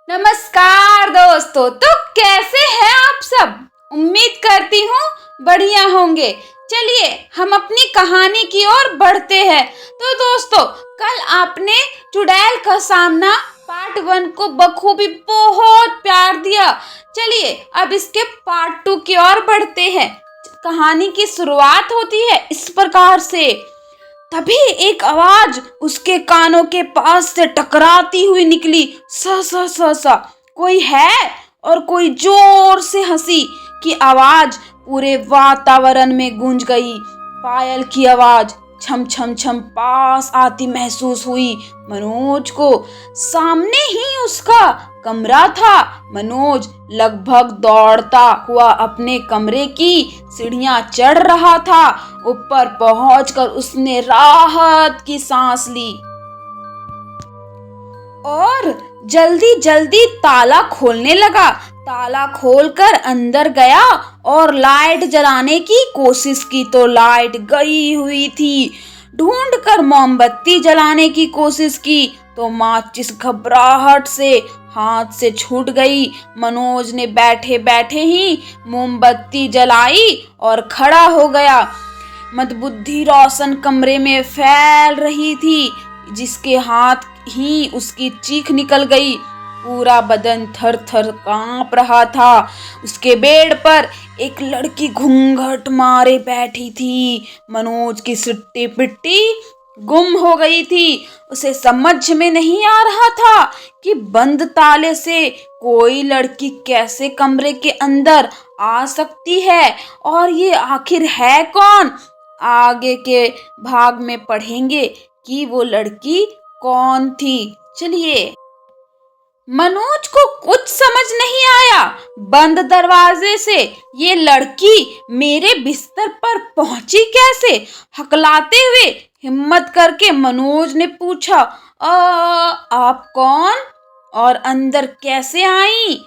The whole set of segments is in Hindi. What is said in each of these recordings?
नमस्कार दोस्तों। तो कैसे हैं आप सब? उम्मीद करती हूँ बढ़िया होंगे। चलिए हम अपनी कहानी की ओर बढ़ते हैं। तो दोस्तों, कल आपने चुड़ैल का सामना पार्ट 1 को बखूबी बहुत प्यार दिया। चलिए अब इसके पार्ट 2 की ओर बढ़ते हैं। कहानी की शुरुआत होती है इस प्रकार से। तभी एक आवाज उसके कानों के पास से टकराती हुई निकली। सा सा सा सा, कोई है? और कोई जोर से हंसी की आवाज पूरे वातावरण में गूंज गई। पायल की आवाज छम छम छम पास आती महसूस हुई मनोज को। सामने ही उसका कमरा था। मनोज लगभग दौड़ता हुआ अपने कमरे की सीढ़ियां चढ़ रहा था। ऊपर पहुंचकर उसने राहत की सांस ली और जल्दी जल्दी ताला खोलने लगा। ताला खोलकर अंदर गया और लाइट जलाने की कोशिश की तो लाइट गई हुई थी। ढूंढकर मोमबत्ती जलाने की कोशिश की तो माचिस घबराहट से हाथ से छूट गई। मनोज ने बैठे बैठे ही मोमबत्ती जलाई और खड़ा हो गया। मंदबुद्धि रोशन कमरे में फैल रही थी। जिसके हाथ ही उसकी चीख निकल गई। पूरा बदन थर थर कांप रहा था। उसके बेड पर एक लड़की घूंघट मारे बैठी थी। मनोज की सिट्टी पिट्टी गुम हो गई थी। उसे समझ में नहीं आ रहा था कि बंद ताले से कोई लड़की कैसे कमरे के अंदर आ सकती है और ये आखिर है कौन। आगे के भाग में पढ़ेंगे कि वो लड़की कौन थी। चलिए, मनोज को कुछ समझ नहीं आया। बंद दरवाजे से ये लड़की मेरे बिस्तर पर पहुंची कैसे? हकलाते हुए हिम्मत करके मनोज ने पूछा, आप कौन और अंदर कैसे आई?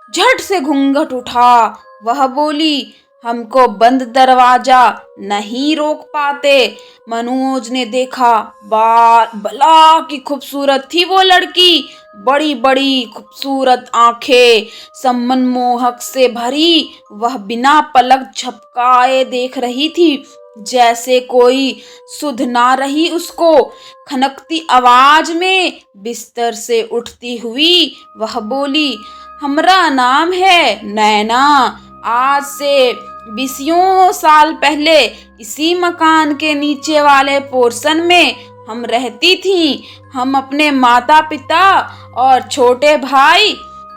झट से घूंघट उठा। वह बोली, हमको बंद दरवाजा नहीं रोक पाते। मनोज ने देखा, बार भला की खूबसूरत थी वो लड़की। बड़ी बड़ी खूबसूरत आंखें सम्मोहक से भरी। वह बिना पलक झपकाए देख रही थी, जैसे कोई सुध ना रही उसको। खनकती आवाज में बिस्तर से उठती हुई वह बोली, हमरा नाम है नैना। आज से 20 साल पहले इसी मकान के नीचे वाले पोर्शन में हम रहती थी। हम अपने माता पिता और छोटे भाई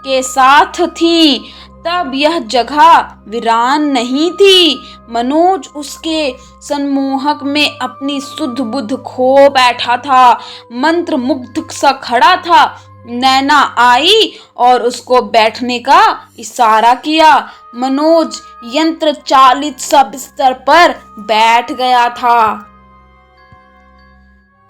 के साथ थी। तब यह जगह वीरान नहीं थी। मनोज उसके सम्मोहक में अपनी सुध बुध खो बैठा था। मंत्र मुग्ध सा खड़ा था। नैना आई और उसको बैठने का इशारा किया। मनोज यंत्र चालित सा बिस्तर पर बैठ गया था।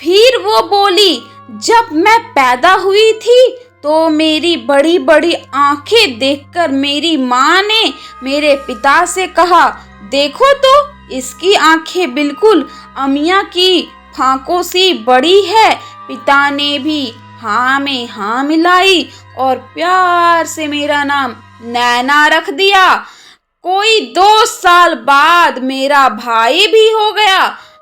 फिर वो बोली, जब मैं पैदा हुई थी तो मेरी बड़ी बड़ी आंखें देखकर मेरी माँ ने मेरे पिता से कहा, देखो तो इसकी आंखें बिल्कुल अमिया की फांकों सी बड़ी है। पिता ने भी हाँ में हाँ मिलाई और प्यार से मेरा नाम नैना रख दिया। कोई 2 साल बाद मेरा भाई भी हो गया।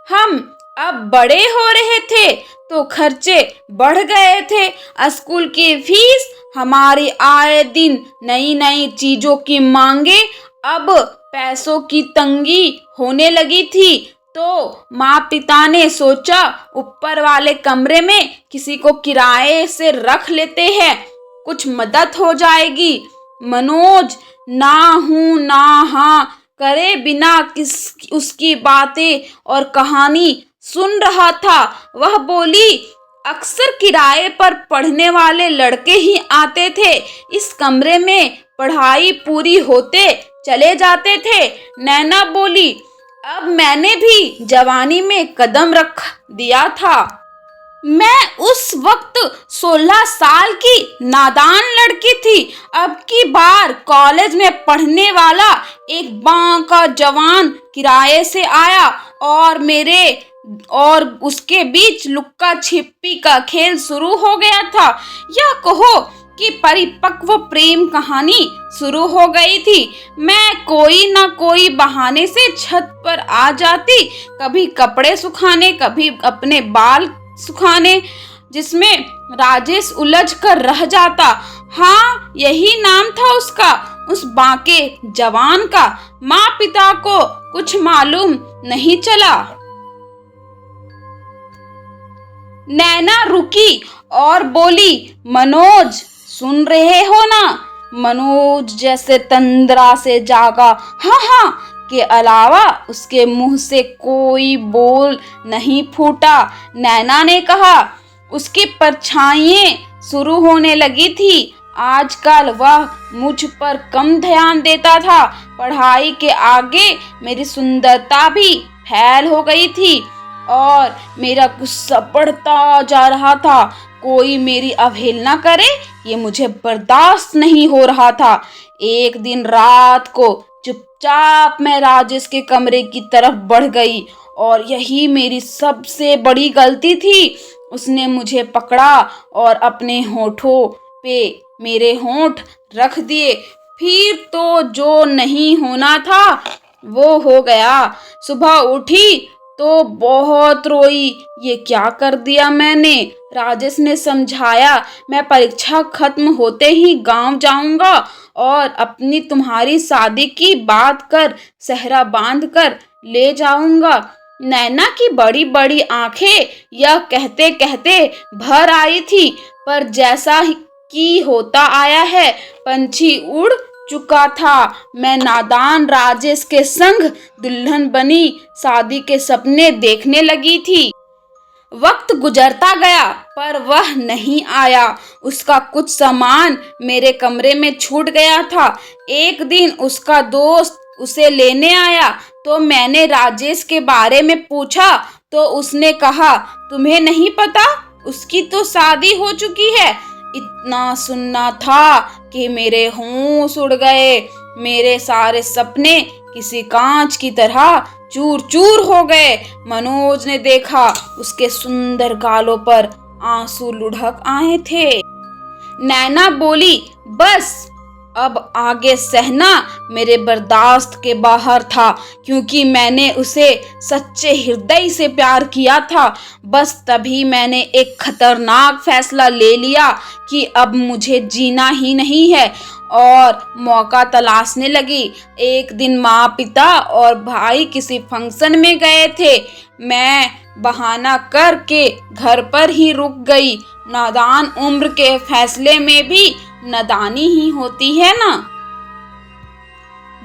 हम अब बड़े हो रहे थे तो खर्चे बढ़ गए थे। स्कूल की फीस, हमारी आए दिन नई नई चीजों की मांगे। अब पैसों की तंगी होने लगी थी तो माँ पिता ने सोचा ऊपर वाले कमरे में किसी को किराए से रख लेते हैं, कुछ मदद हो जाएगी। मनोज ना हूँ ना हाँ करे बिना उसकी बातें और कहानी सुन रहा था। वह बोली, अक्सर किराए पर पढ़ने वाले लड़के ही आते थे। इस कमरे में पढ़ाई पूरी होते चले जाते थे। नैना बोली, अब मैंने भी जवानी में कदम रख दिया था। मैं उस वक्त 16 साल की नादान लड़की थी। अब की बार कॉलेज में पढ़ने वाला एक बांका जवान किराए से आया और मेरे और उसके बीच लुक्का छिपी का खेल शुरू हो गया था। यह कहो की परिपक्व प्रेम कहानी शुरू हो गई थी। मैं कोई ना कोई बहाने से छत पर आ जाती, कभी कपड़े सुखाने, कभी अपने बाल सुखाने, जिसमें राजेश उलझ कर रह जाता। हाँ, यही नाम था उसका, उस बांके जवान का। माँ पिता को कुछ मालूम नहीं चला। नैना रुकी और बोली, मनोज सुन रहे हो ना? मनोज जैसे तंद्रा से जागा। हाँ हाँ के अलावा उसके मुंह से कोई बोल नहीं फूटा। नैना ने कहा, उसकी परछाइयां शुरू होने लगी थी। आजकल वह मुझ पर कम ध्यान देता था। पढ़ाई के आगे मेरी सुंदरता भी फैल हो गई थी और मेरा गुस्सा बढ़ता जा रहा था। कोई मेरी अवहेलना करे ये मुझे बर्दाश्त नहीं हो रहा था। एक दिन रात को चुपचाप मैं राजेश के कमरे की तरफ बढ़ गई और यही मेरी सबसे बड़ी गलती थी। उसने मुझे पकड़ा और अपने होठों पे मेरे होंठ रख दिए। फिर तो जो नहीं होना था वो हो गया। सुबह उठी तो बहुत रोई। ये क्या कर दिया मैंने? राजेश ने समझाया, मैं परीक्षा खत्म होते ही गांव जाऊंगा और अपनी तुम्हारी शादी की बात कर सेहरा बांध कर ले जाऊंगा। नैना की बड़ी बड़ी आंखें यह कहते कहते भर आई थी, पर जैसा कि होता आया है, पंछी उड़ चुका था। मैं नादान राजेश के संग दुल्हन बनी शादी के सपने देखने लगी थी। वक्त गुजरता गया पर वह नहीं आया। उसका कुछ सामान मेरे कमरे में छूट गया था। एक दिन उसका दोस्त उसे लेने आया तो मैंने राजेश के बारे में पूछा तो उसने कहा, तुम्हें नहीं पता? उसकी तो शादी हो चुकी है। इतना सुनना था कि मेरे होश उड़ गए। मेरे सारे सपने किसी कांच की तरह चूर चूर हो गए। मनोज ने देखा, उसके सुंदर गालों पर आंसू लुढ़क आए थे। नैना बोली, बस अब आगे सहना मेरे बर्दाश्त के बाहर था, क्योंकि मैंने उसे सच्चे हृदय से प्यार किया था। बस तभी मैंने एक खतरनाक फैसला ले लिया कि अब मुझे जीना ही नहीं है और मौका तलाशने लगी। एक दिन माँ पिता और भाई किसी फंक्शन में गए थे। मैं बहाना करके घर पर ही रुक गई। नादान उम्र के फैसले में भी नादानी ही होती है ना।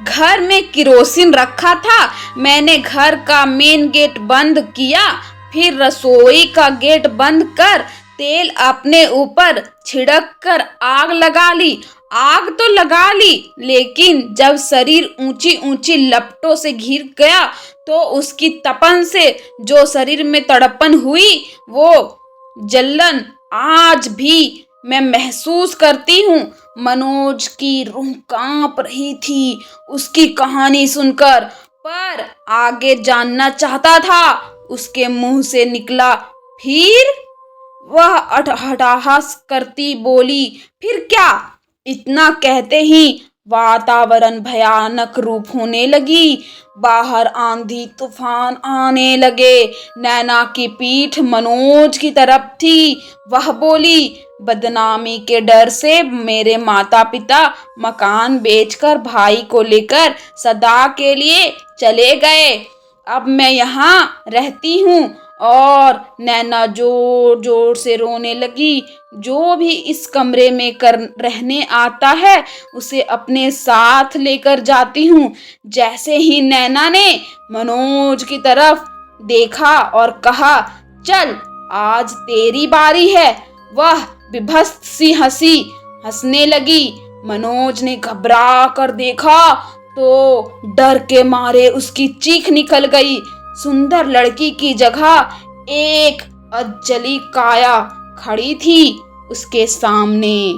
घर में किरोसिन रखा था। मैंने घर का मेन गेट बंद किया, फिर रसोई का गेट बंद कर तेल अपने ऊपर छिड़क कर आग लगा ली। आग तो लगा ली, लेकिन जब शरीर ऊंची ऊंची लपटों से घिर गया तो उसकी तपन से जो शरीर में तड़पन हुई वो जलन आज भी मैं महसूस करती हूँ। मनोज की रूह कांप रही थी उसकी कहानी सुनकर, पर आगे जानना चाहता था। उसके मुंह से निकला, फिर? वह अटहास करती बोली, फिर क्या? इतना कहते ही वातावरण भयानक रूप होने लगी। बाहर आंधी तूफान आने लगे। नैना की पीठ मनोज की तरफ थी। वह बोली, बदनामी के डर से मेरे माता पिता मकान बेचकर भाई को लेकर सदा के लिए चले गए। अब मैं यहाँ रहती हूँ। और नैना जोर जोर से रोने लगी। जो भी इस कमरे में रहने आता है उसे अपने साथ लेकर जाती हूँ। जैसे ही नैना ने मनोज की तरफ देखा और कहा, चल आज तेरी बारी है, वह विभत्स सी हंसने लगी। मनोज ने घबरा कर देखा तो डर के मारे उसकी चीख निकल गई। सुंदर लड़की की जगह एक अजली काया खड़ी थी उसके सामने,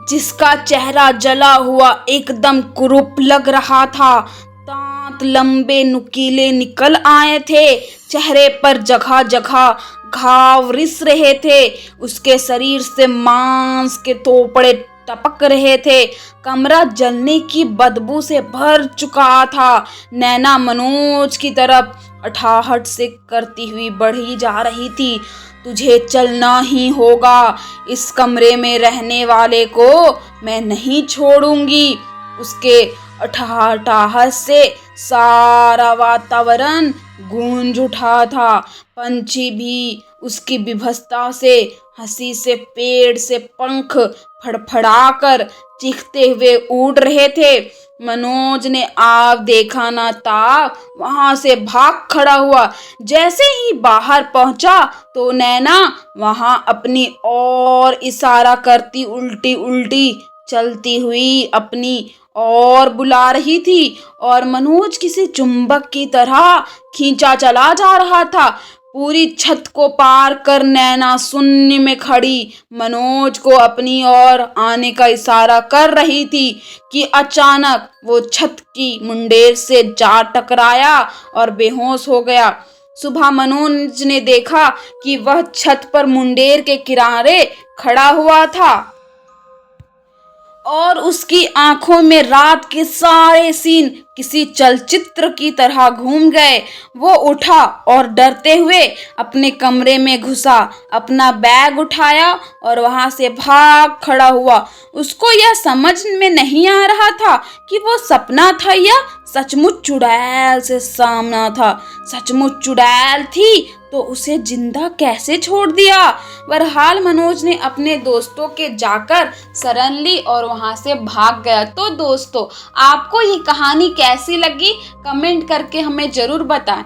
जिसका चेहरा जला हुआ एकदम कुरूप लग रहा था। दांत लंबे नुकीले निकल आए थे। चेहरे पर जगह जगह घाव रिस रहे थे। उसके शरीर से मांस के थोपड़े टपक रहे थे। कमरा जलने की बदबू से भर चुका था। नैना मनोज की तरफ अठाहट से करती हुई बढ़ी जा रही थी। तुझे चलना ही होगा, इस कमरे में रहने वाले को मैं नहीं छोड़ूंगी। उसके अठाहट से सारा वातावरण गूंज उठा था। पंछी भी उसकी विभत्सता से हंसी से पेड़ से पंख फड़फड़ाकर चीखते हुए उड़ रहे थे। मनोज ने आप देखा ना था वहां से भाग खड़ा हुआ। जैसे ही बाहर पहुंचा तो नैना वहां अपनी और इशारा करती उल्टी उल्टी चलती हुई अपनी और बुला रही थी और मनोज किसी चुंबक की तरह खींचा चला जा रहा था। पूरी छत को पार कर नैना शून्य में खड़ी मनोज को अपनी ओर आने का इशारा कर रही थी कि अचानक वो छत की मुंडेर से जा टकराया और बेहोश हो गया। सुबह मनोज ने देखा कि वह छत पर मुंडेर के किनारे खड़ा हुआ था और उसकी आंखों में रात के सारे सीन किसी चलचित्र की तरह घूम गए। वो उठा और डरते हुए अपने कमरे में घुसा, अपना बैग उठाया और वहां से भाग खड़ा हुआ। उसको यह समझ में नहीं आ रहा था कि वो सपना था या सचमुच चुड़ैल से सामना था। सचमुच चुड़ैल थी तो उसे जिंदा कैसे छोड़ दिया। बहरहाल मनोज ने अपने दोस्तों के जाकर शरण ली और वहां से भाग गया। तो दोस्तों, आपको ये कहानी कैसी लगी कमेंट करके हमें जरूर बताएं।